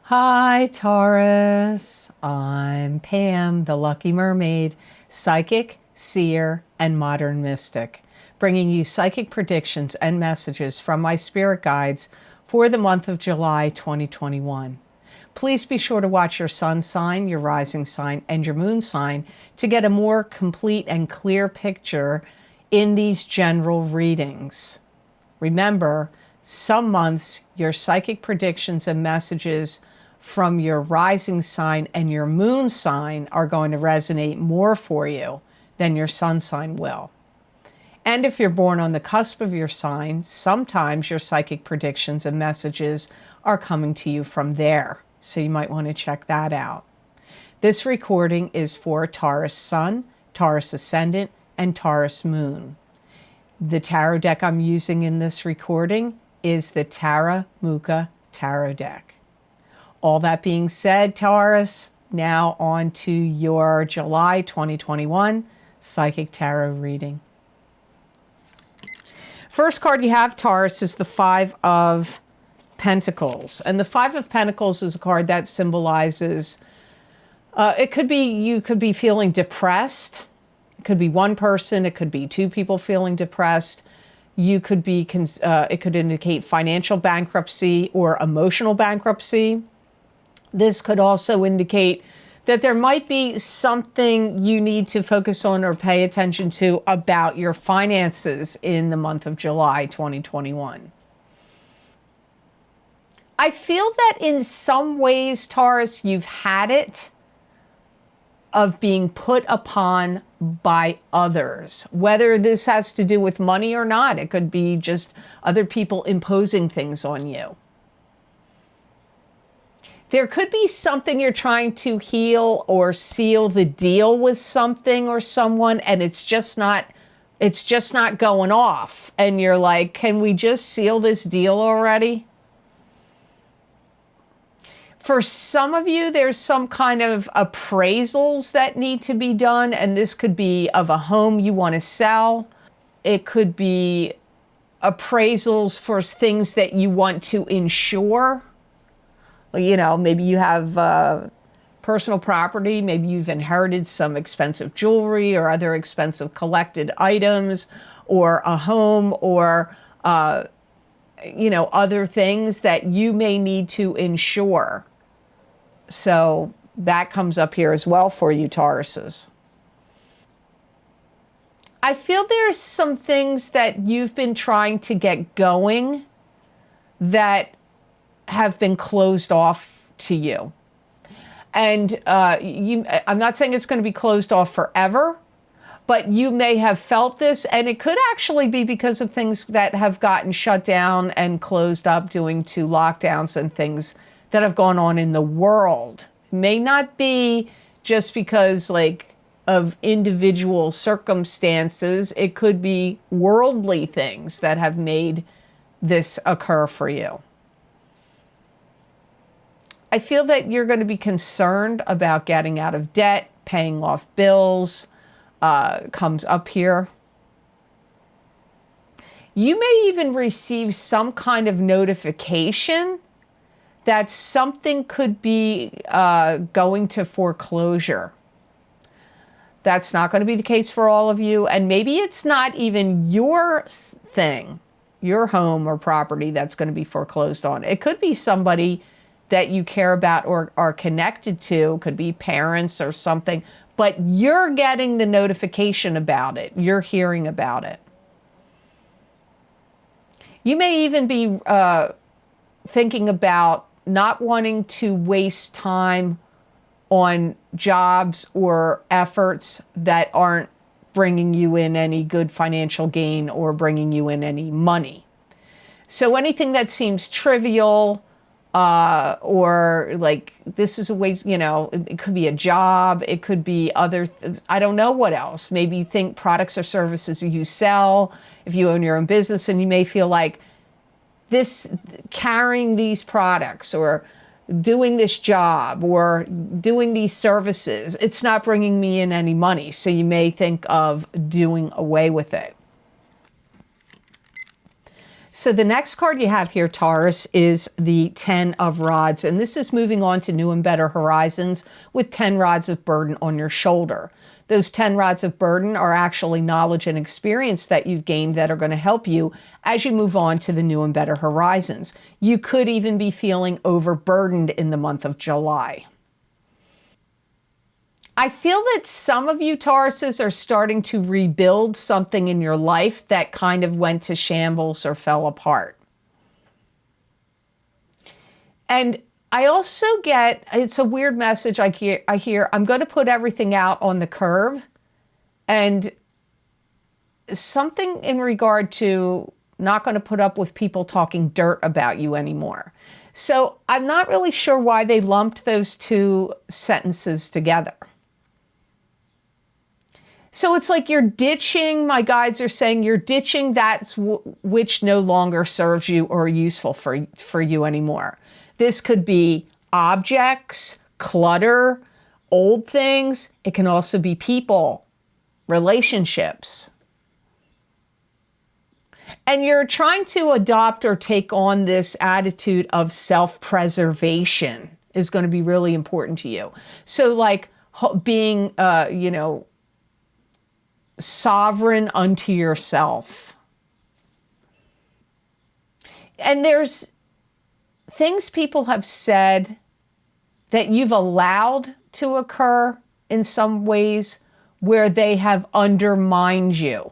Hi, Taurus. I'm Pam, the Lucky Mermaid, psychic, seer, and modern mystic, bringing you psychic predictions and messages from my spirit guides for the month of July 2021. Please be sure to watch your sun sign, your rising sign, and your moon sign to get a more complete and clear picture in these general readings. Remember, some months your psychic predictions and messages from your rising sign and your moon sign are going to resonate more for you than your sun sign will. And if you're born on the cusp of your sign, sometimes your psychic predictions and messages are coming to you from there. So you might want to check that out. This recording is for Taurus Sun, Taurus Ascendant, and Taurus Moon. The tarot deck I'm using in this recording is the Tara Muka Tarot deck. All that being said, Taurus, now on to your July 2021 Psychic Tarot reading. First card you have, Taurus, is the Five of Pentacles. And the Five of Pentacles is a card that symbolizes, it could be, you could be feeling depressed. It could be one person, it could be two people feeling depressed. You could be, it could indicate financial bankruptcy or emotional bankruptcy. This could also indicate that there might be something you need to focus on or pay attention to about your finances in the month of July 2021. I feel that in some ways, Taurus, you've had it of being put upon by others, whether this has to do with money or not. It could be just other people imposing things on you. There could be something you're trying to heal or seal the deal with something or someone, and it's just not going off. And you're like, can we just seal this deal already? For some of you, there's some kind of appraisals that need to be done, and this could be of a home you want to sell. It could be appraisals for things that you want to insure. You know, maybe you have personal property, maybe you've inherited some expensive jewelry or other expensive collected items, or a home, or, you know, other things that you may need to insure. So that comes up here as well for you, Tauruses. I feel there's some things that you've been trying to get going that have been closed off to you. And I'm not saying it's going to be closed off forever, but you may have felt this, and it could actually be because of things that have gotten shut down and closed up due to lockdowns and things that have gone on in the world. It may not be just because of individual circumstances. It could be worldly things that have made this occur for you. I feel that you're going to be concerned about getting out of debt, paying off bills, comes up here. You may even receive some kind of notification that something could be going to foreclosure. That's not going to be the case for all of you. And maybe it's not even your thing, your home or property that's going to be foreclosed on. It could be somebody that you care about or are connected to, could be parents or something, but you're getting the notification about it. You're hearing about it. You may even be thinking about not wanting to waste time on jobs or efforts that aren't bringing you in any good financial gain or bringing you in any money. So anything that seems trivial, or this is a waste, you know, it could be a job, it could be other, I don't know what else. Maybe you think products or services you sell, if you own your own business, and you may feel like carrying these products or doing this job or doing these services, it's not bringing me in any money. So you may think of doing away with it. So the next card you have here, Taurus, is the 10 of Rods. And this is moving on to new and better horizons with 10 rods of burden on your shoulder. Those 10 rods of burden are actually knowledge and experience that you've gained that are going to help you as you move on to the new and better horizons. You could even be feeling overburdened in the month of July. I feel that some of you Tauruses are starting to rebuild something in your life that kind of went to shambles or fell apart. And I also get, it's a weird message I hear, I'm going to put everything out on the curb, and something in regard to not going to put up with people talking dirt about you anymore. So I'm not really sure why they lumped those two sentences together. So it's like you're ditching, my guides are saying you're ditching that which no longer serves you or useful for you anymore. This could be objects, clutter, old things. It can also be people, relationships. And you're trying to adopt or take on this attitude of self-preservation is going to be really important to you. So like being, sovereign unto yourself. And there's things people have said that you've allowed to occur in some ways where they have undermined you.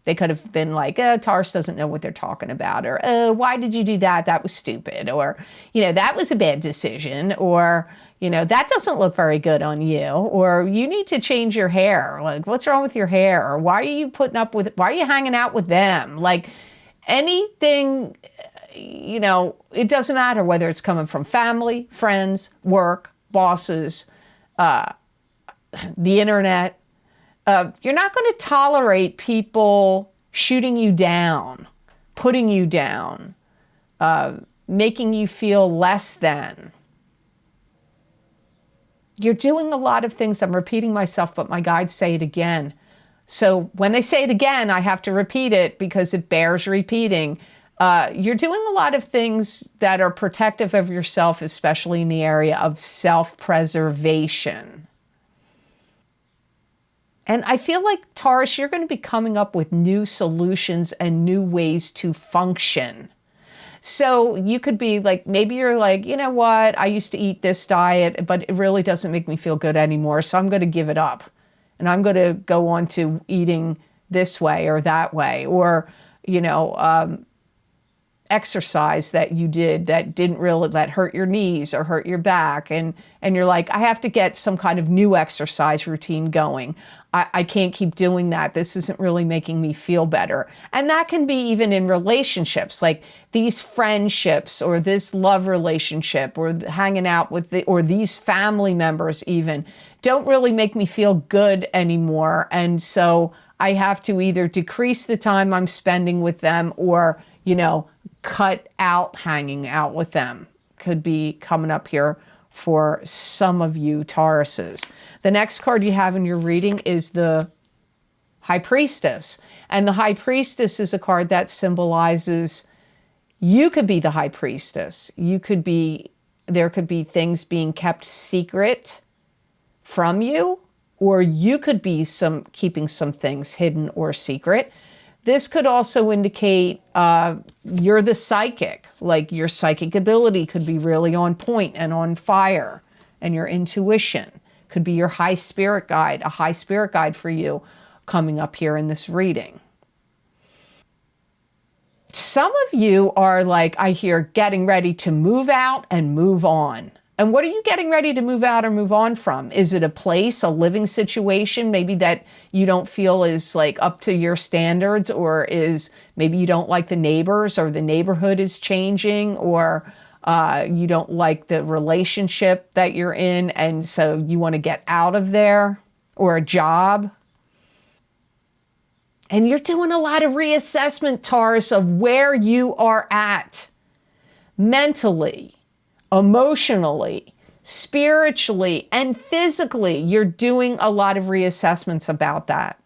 They could have been like, Taurus doesn't know what they're talking about, or why did you do that? That was stupid, or, that was a bad decision, or, that doesn't look very good on you, or you need to change your hair. Like, what's wrong with your hair? Or why are you why are you hanging out with them? Like anything, it doesn't matter whether it's coming from family, friends, work, bosses, the internet. You're not going to tolerate people shooting you down, putting you down, making you feel less than. You're doing a lot of things. I'm repeating myself, but my guides say it again. So when they say it again, I have to repeat it because it bears repeating. You're doing a lot of things that are protective of yourself, especially in the area of self-preservation. And I feel like, Taurus, you're going to be coming up with new solutions and new ways to function. So you could be like, maybe you're like, you know what, I used to eat this diet, but it really doesn't make me feel good anymore. So I'm going to give it up. And I'm going to go on to eating this way or that way. Or, exercise that you did that hurt your knees or hurt your back. And you're like, I have to get some kind of new exercise routine going. I can't keep doing that. This isn't really making me feel better. And that can be even in relationships, like these friendships or this love relationship or hanging out with or these family members even don't really make me feel good anymore. And so I have to either decrease the time I'm spending with them or, cut out hanging out with them. Could be coming up here for some of you Tauruses. The next card you have in your reading is the High Priestess. And the High Priestess is a card that symbolizes you could be the High Priestess. There could be things being kept secret from you, or you could be keeping some things hidden or secret. This could also indicate you're the psychic, like your psychic ability could be really on point and on fire, and your intuition could be your high spirit guide, a high spirit guide for you coming up here in this reading. Some of you are like, I hear, getting ready to move out and move on. And what are you getting ready to move out or move on from? Is it a place, a living situation, maybe that you don't feel is like up to your standards, or is maybe you don't like the neighbors, or the neighborhood is changing, or you don't like the relationship that you're in and so you want to get out of there, or a job? And you're doing a lot of reassessment, Taurus, of where you are at mentally, emotionally, spiritually, and physically. You're doing a lot of reassessments about that.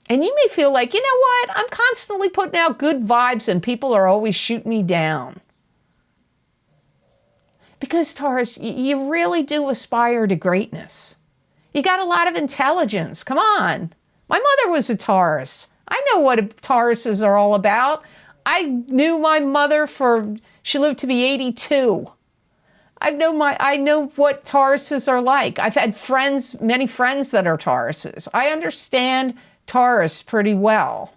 And you may feel like, you know what? I'm constantly putting out good vibes and people are always shooting me down. Because Taurus, you really do aspire to greatness. You got a lot of intelligence. Come on. My mother was a Taurus. I know what Tauruses are all about. I knew my mother she lived to be 82. I know what Tauruses are like. I've had many friends that are Tauruses. I understand Taurus pretty well.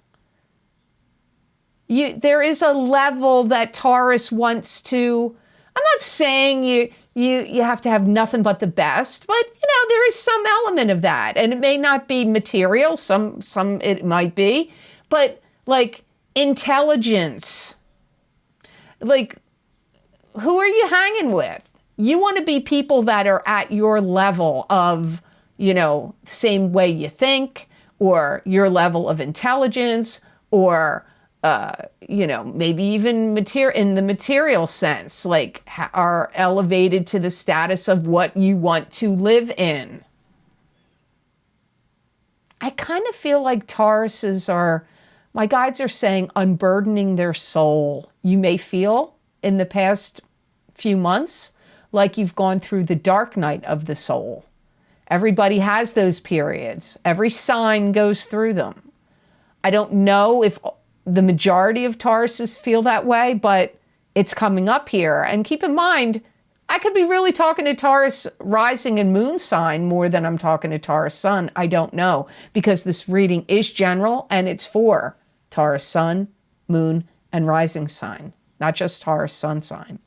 There is a level that Taurus wants to. I'm not saying you have to have nothing but the best, but there is some element of that, and it may not be material. Some it might be, but like intelligence. Like, who are you hanging with? You want to be people that are at your level of, same way you think, or your level of intelligence, or, maybe even in the material sense, like are elevated to the status of what you want to live in. I kind of feel like Tauruses my guides are saying, unburdening their soul. You may feel in the past few months like you've gone through the dark night of the soul. Everybody has those periods. Every sign goes through them. I don't know if the majority of Tauruses feel that way, but it's coming up here. And keep in mind, I could be really talking to Taurus rising and moon sign more than I'm talking to Taurus sun. I don't know, because this reading is general and it's for Taurus sun, moon, and rising sign, not just Taurus sun sign.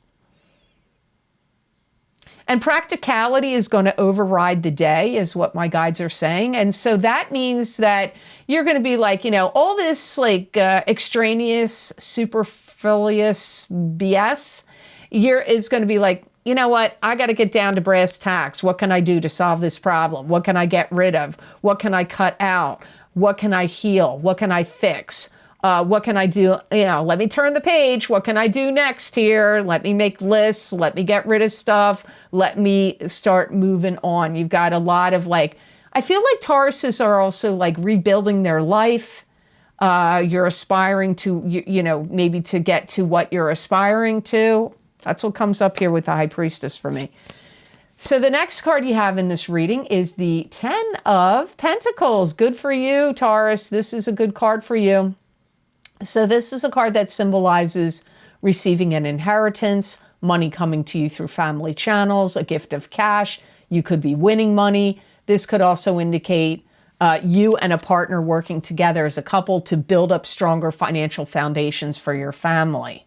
And practicality is going to override the day, is what my guides are saying. And so that means that you're going to be like, all this like extraneous, superfluous BS is going to be like, you know what? I got to get down to brass tacks. What can I do to solve this problem? What can I get rid of? What can I cut out? What can I heal? What can I fix? What can I do? Let me turn the page. What can I do next here? Let me make lists. Let me get rid of stuff. Let me start moving on. You've got a lot of I feel like Tauruses are also like rebuilding their life. You're aspiring to, maybe to get to what you're aspiring to. That's what comes up here with the High Priestess for me. So the next card you have in this reading is the 10 of Pentacles. Good for you, Taurus. This is a good card for you. So this is a card that symbolizes receiving an inheritance, money coming to you through family channels, a gift of cash. You could be winning money. This could also indicate you and a partner working together as a couple to build up stronger financial foundations for your family.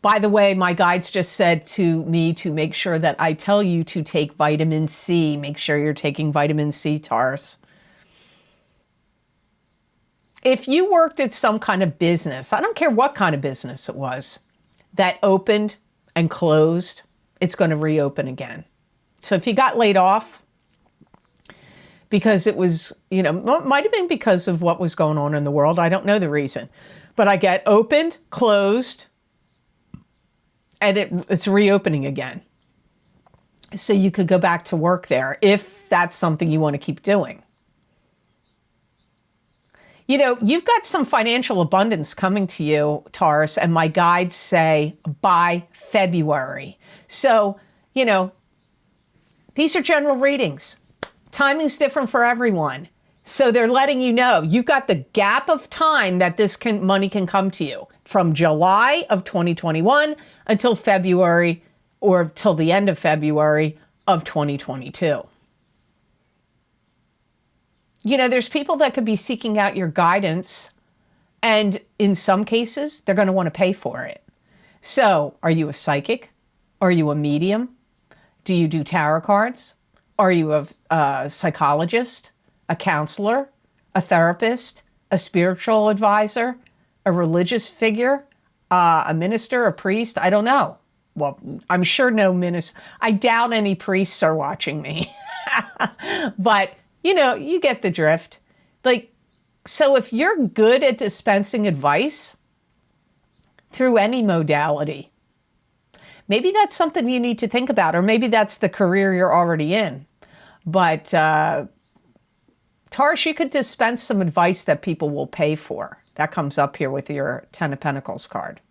By the way, my guides just said to me to make sure that I tell you to take vitamin C. Make sure you're taking vitamin C, Taurus. If you worked at some kind of business, I don't care what kind of business it was, that opened and closed, it's going to reopen again. So if you got laid off because it was, might have been because of what was going on in the world. I don't know the reason. But I get opened, closed, and it's reopening again. So you could go back to work there if that's something you want to keep doing. You've got some financial abundance coming to you, Taurus, and my guides say by February. So, these are general readings. Timing's different for everyone. So they're letting you know you've got the gap of time that money can come to you from July of 2021 until February or till the end of February of 2022. There's people that could be seeking out your guidance, and in some cases, they're going to want to pay for it. So, are you a psychic? Are you a medium? Do you do tarot cards? Are you a psychologist, a counselor, a therapist, a spiritual advisor, a religious figure, a minister, a priest? I don't know. Well, I'm sure no minister. I doubt any priests are watching me. But you get the drift. So if you're good at dispensing advice through any modality, maybe that's something you need to think about, or maybe that's the career you're already in. But Taurus, you could dispense some advice that people will pay for. That comes up here with your Ten of Pentacles card.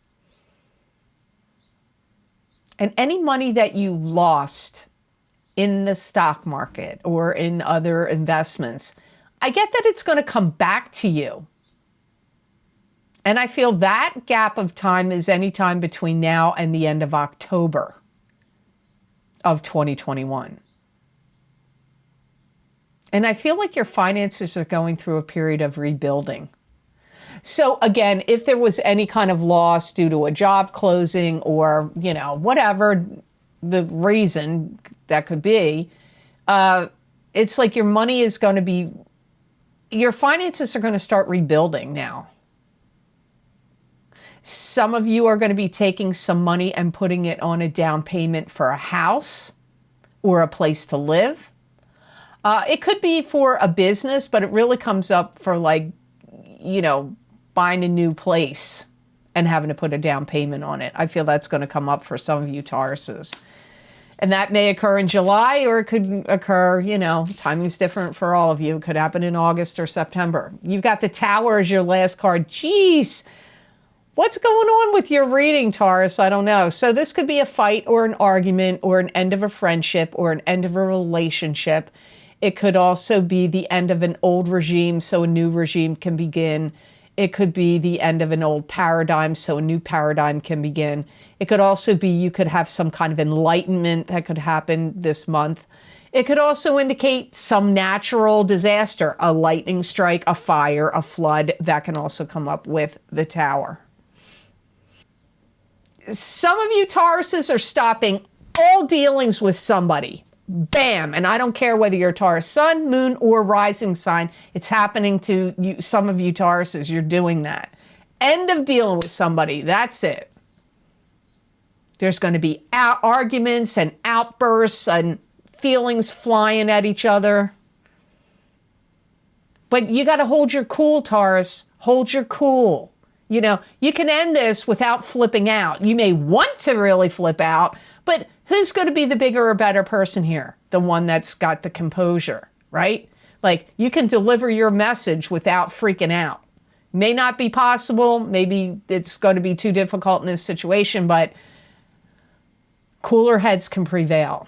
And any money that you lost in the stock market or in other investments, I get that it's going to come back to you. And I feel that gap of time is any time between now and the end of October of 2021. And I feel like your finances are going through a period of rebuilding. So again, if there was any kind of loss due to a job closing or, whatever the reason that could be, it's like your money is going to be, your finances are going to start rebuilding now. Some of you are going to be taking some money and putting it on a down payment for a house or a place to live. It could be for a business, but it really comes up for buying a new place and having to put a down payment on it. I feel that's going to come up for some of you Tauruses. And that may occur in July, or it could occur, timing's different for all of you. It could happen in August or September. You've got the Tower as your last card. Jeez, what's going on with your reading, Taurus? I don't know. So this could be a fight or an argument or an end of a friendship or an end of a relationship. It could also be the end of an old regime, so a new regime can begin. It could be the end of an old paradigm, so a new paradigm can begin. It could also be you could have some kind of enlightenment that could happen this month. It could also indicate some natural disaster, a lightning strike, a fire, a flood. That can also come up with the Tower. Some of you Tauruses are stopping all dealings with somebody. Bam. And I don't care whether you're Taurus sun, moon, or rising sign. It's happening to you. Some of you Tauruses, you're doing that. End of dealing with somebody. That's it. There's going to be arguments and outbursts and feelings flying at each other. But you got to hold your cool, Taurus. Hold your cool. You can end this without flipping out. You may want to really flip out, but who's going to be the bigger or better person here? The one that's got the composure, right? Like, you can deliver your message without freaking out. May not be possible. Maybe it's going to be too difficult in this situation, but cooler heads can prevail.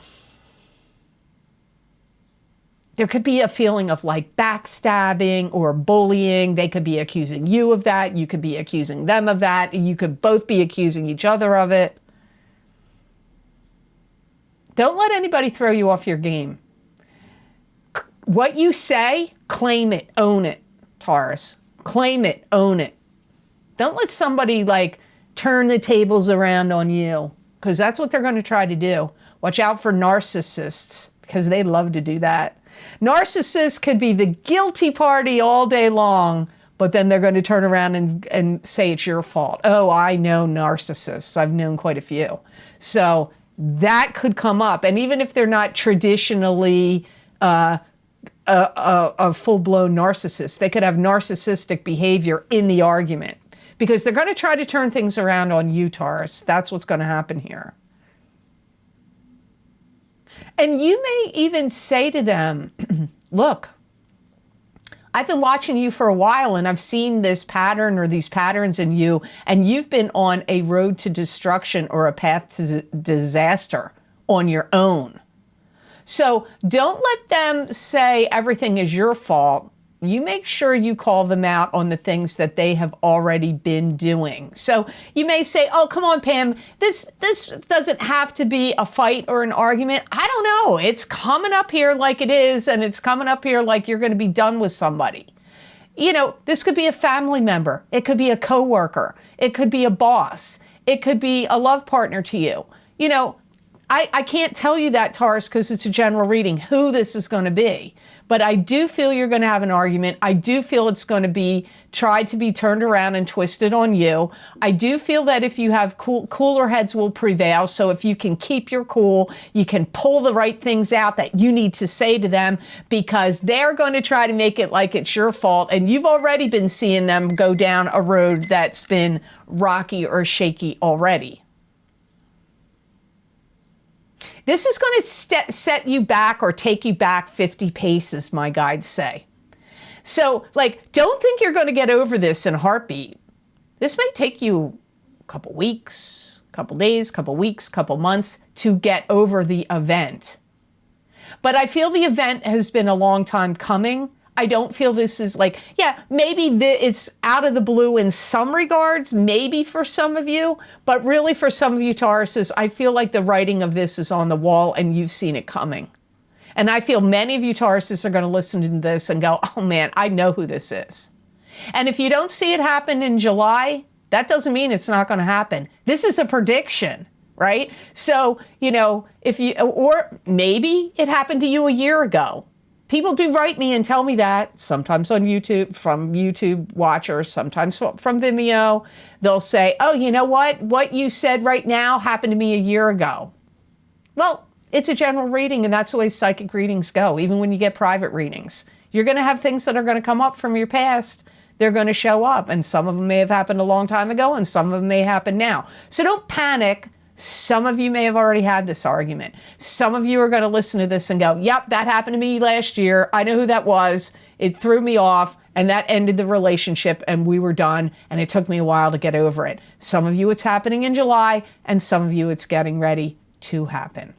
There could be a feeling of backstabbing or bullying. They could be accusing you of that. You could be accusing them of that. You could both be accusing each other of it. Don't let anybody throw you off your game. What you say, claim it, own it, Taurus. Claim it, own it. Don't let somebody turn the tables around on you, because that's what they're going to try to do. Watch out for narcissists, because they love to do that. Narcissists could be the guilty party all day long, but then they're going to turn around and say it's your fault. Oh, I know narcissists. I've known quite a few. So that could come up. And even if they're not traditionally a full-blown narcissist, they could have narcissistic behavior in the argument, because they're going to try to turn things around on you, Taurus. That's what's going to happen here. And you may even say to them, look, I've been watching you for a while and I've seen this pattern or these patterns in you, and you've been on a road to destruction or a path to disaster on your own. So don't let them say everything is your fault. You make sure you call them out on the things that they have already been doing. So you may say, oh, come on, Pam, this doesn't have to be a fight or an argument. I don't know. It's coming up here like it is, and it's coming up here like you're going to be done with somebody. This could be a family member. It could be a coworker. It could be a boss. It could be a love partner to you. I can't tell you that, Taurus, because it's a general reading, who this is going to be. But I do feel you're going to have an argument. I do feel it's going to be tried to be turned around and twisted on you. I do feel that if you have cooler heads will prevail. So if you can keep your cool, you can pull the right things out that you need to say to them, because they're going to try to make it like it's your fault. And you've already been seeing them go down a road that's been rocky or shaky already. This is going to set you back or take you back 50 paces, my guides say. So like, don't think you're going to get over this in a heartbeat. This may take you a couple weeks, couple days, couple weeks, couple months to get over the event. But I feel the event has been a long time coming. I don't feel this is like, yeah, maybe it's out of the blue in some regards, maybe for some of you, but really for some of you Tauruses, I feel like the writing of this is on the wall and you've seen it coming. And I feel many of you Tauruses are going to listen to this and go, oh man, I know who this is. And if you don't see it happen in July, that doesn't mean it's not going to happen. This is a prediction, right? So, you know, or maybe it happened to you a year ago. People do write me and tell me that, sometimes on YouTube, from YouTube watchers, sometimes from Vimeo. They'll say, oh, you know what? What you said right now happened to me a year ago. Well, it's a general reading, and that's the way psychic readings go. Even when you get private readings, you're going to have things that are going to come up from your past. They're going to show up, and some of them may have happened a long time ago, and some of them may happen now. So don't panic. Some of you may have already had this argument. Some of you are going to listen to this and go, yep, that happened to me last year. I know who that was. It threw me off, and that ended the relationship, and we were done, and it took me a while to get over it. Some of you, it's happening in July, and some of you, it's getting ready to happen.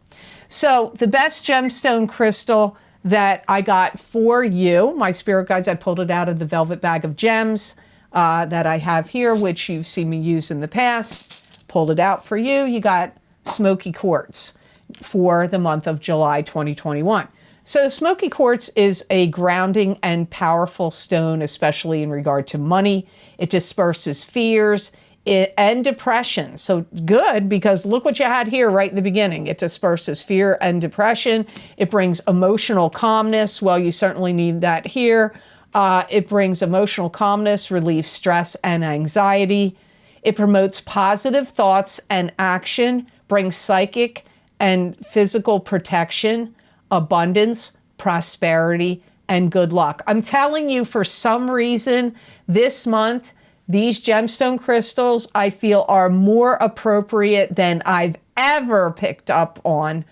So the best gemstone crystal that I got for you, my spirit guides, I pulled it out of the velvet bag of gems that I have here, which you've seen me use in the past. Pulled it out for you. You got smoky quartz for the month of July 2021. So smoky quartz is a grounding and powerful stone, especially in regard to money. It disperses fears and depression. So good, because look what you had here right in the beginning. It disperses fear and depression. It brings emotional calmness. Well, you certainly need that here. It brings emotional calmness, relieves stress and anxiety. It promotes positive thoughts and action, brings psychic and physical protection, abundance, prosperity, and good luck. I'm telling you, for some reason, this month, these gemstone crystals, I feel, are more appropriate than I've ever picked up on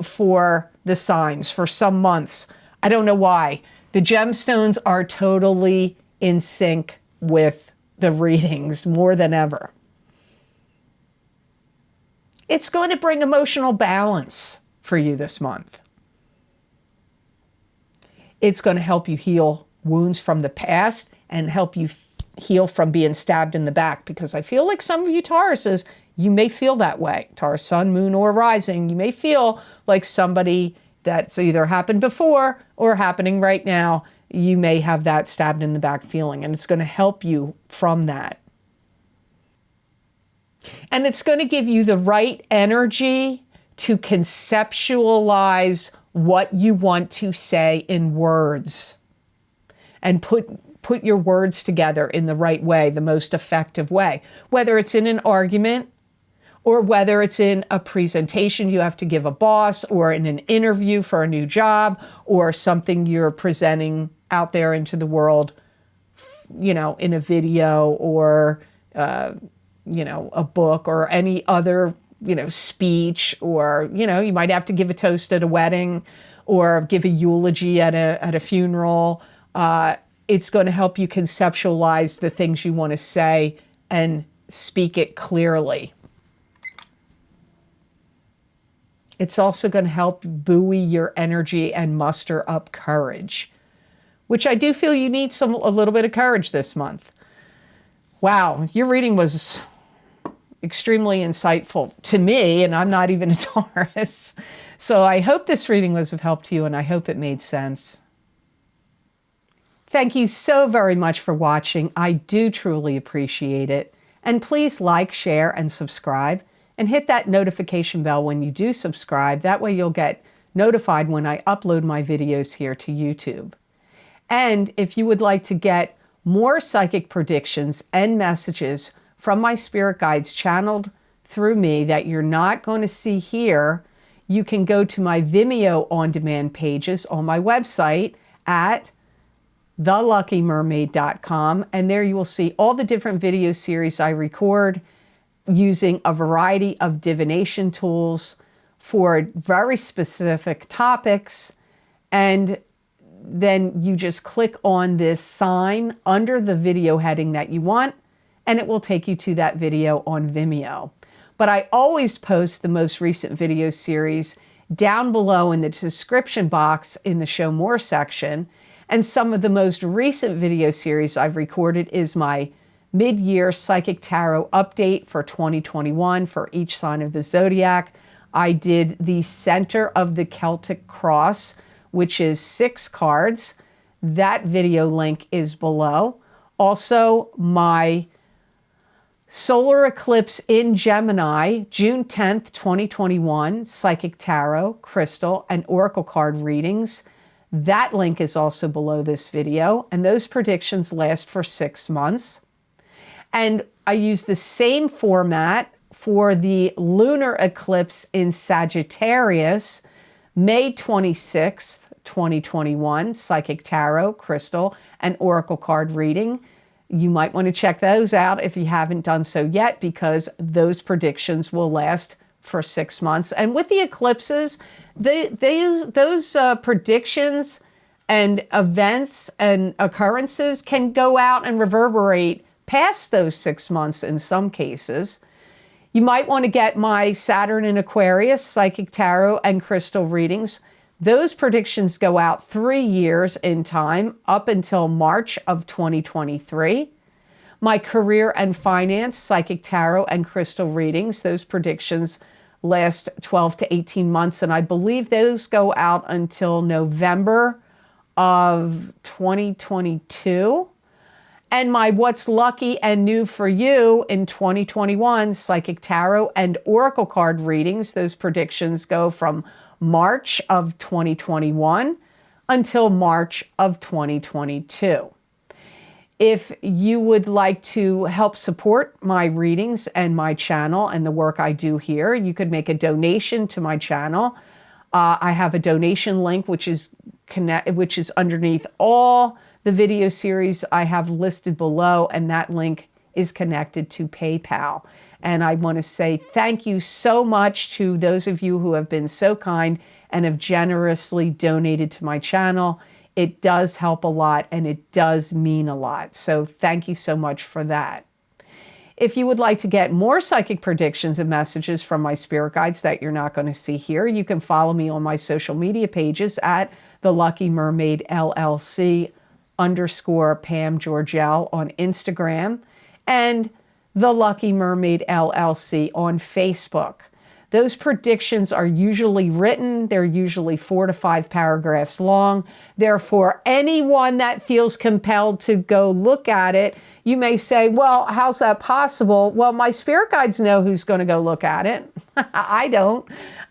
for the signs for some months. I don't know why. The gemstones are totally in sync with the readings more than ever. It's going to bring emotional balance for you this month. It's going to help you heal wounds from the past and help you heal from being stabbed in the back, because I feel like some of you Tauruses, you may feel that way. Taurus, sun, moon, or rising, you may feel like somebody that's either happened before or happening right now. You may have that stabbed in the back feeling, and it's going to help you from that. And it's going to give you the right energy to conceptualize what you want to say in words and put your words together in the right way, the most effective way, whether it's in an argument or whether it's in a presentation you have to give a boss, or in an interview for a new job, or something you're presenting out there into the world, you know, in a video or, you know, a book or any other, you know, speech, or, you know, you might have to give a toast at a wedding or give a eulogy at a funeral. It's going to help you conceptualize the things you want to say and speak it clearly. It's also going to help buoy your energy and muster up courage, which I do feel you need a little bit of courage this month. Wow, your reading was extremely insightful to me, and I'm not even a Taurus. So I hope this reading was of help to you, and I hope it made sense. Thank you so very much for watching. I do truly appreciate it. And please like, share, and subscribe, and hit that notification bell when you do subscribe. That way you'll get notified when I upload my videos here to YouTube. And if you would like to get more psychic predictions and messages from my spirit guides channeled through me that you're not going to see here, you can go to my Vimeo on-demand pages on my website at theluckymermaid.com, and there you will see all the different video series I record using a variety of divination tools for very specific topics. And then you just click on this sign under the video heading that you want, and it will take you to that video on Vimeo. But I always post the most recent video series down below in the description box in the Show More section. And some of the most recent video series I've recorded is my mid-year Psychic Tarot update for 2021 for each sign of the zodiac. I did the Center of the Celtic Cross, which is 6 cards. That video link is below. Also, my solar eclipse in Gemini, June 10th, 2021, Psychic Tarot, Crystal, and Oracle card readings. That link is also below this video, and those predictions last for 6 months. And I use the same format for the lunar eclipse in Sagittarius, May 26th, 2021, Psychic Tarot, Crystal, and Oracle card reading. You might want to check those out if you haven't done so yet, because those predictions will last for 6 months. And with the eclipses, those predictions and events and occurrences can go out and reverberate past those 6 months in some cases. You might want to get my Saturn in Aquarius, Psychic Tarot, and Crystal readings. Those predictions go out 3 years in time, up until March of 2023. My career and finance, Psychic Tarot, and Crystal readings, those predictions last 12 to 18 months, and I believe those go out until November of 2022. And my What's Lucky and New for You in 2021, Psychic Tarot and Oracle card readings, those predictions go from March of 2021 until March of 2022. If you would like to help support my readings and my channel and the work I do here, you could make a donation to my channel. I have a donation link which is underneath all the video series I have listed below, and that link is connected to PayPal. And I want to say thank you so much to those of you who have been so kind and have generously donated to my channel. It does help a lot, and it does mean a lot. So thank you so much for that. If you would like to get more psychic predictions and messages from my spirit guides that you're not going to see here, you can follow me on my social media pages at The Lucky Mermaid LLC _ Pam Georgel on Instagram, and The Lucky Mermaid LLC on Facebook. Those predictions are usually written. They're usually 4 to 5 paragraphs long. Therefore, anyone that feels compelled to go look at it, you may say, well, how's that possible? Well, my spirit guides know who's going to go look at it. I don't.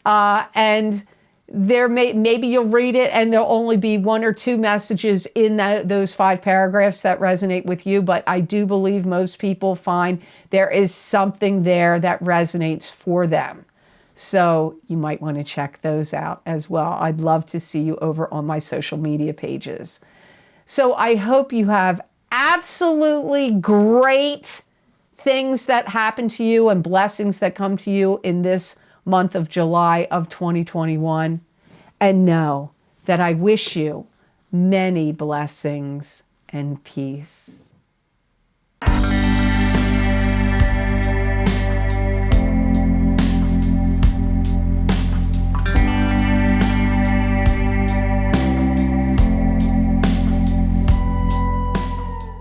And maybe you'll read it and there'll only be 1 or 2 messages in those 5 paragraphs that resonate with you. But I do believe most people find there is something there that resonates for them. So you might want to check those out as well. I'd love to see you over on my social media pages. So I hope you have absolutely great things that happen to you and blessings that come to you in this month of July of 2021. And know that I wish you many blessings and peace.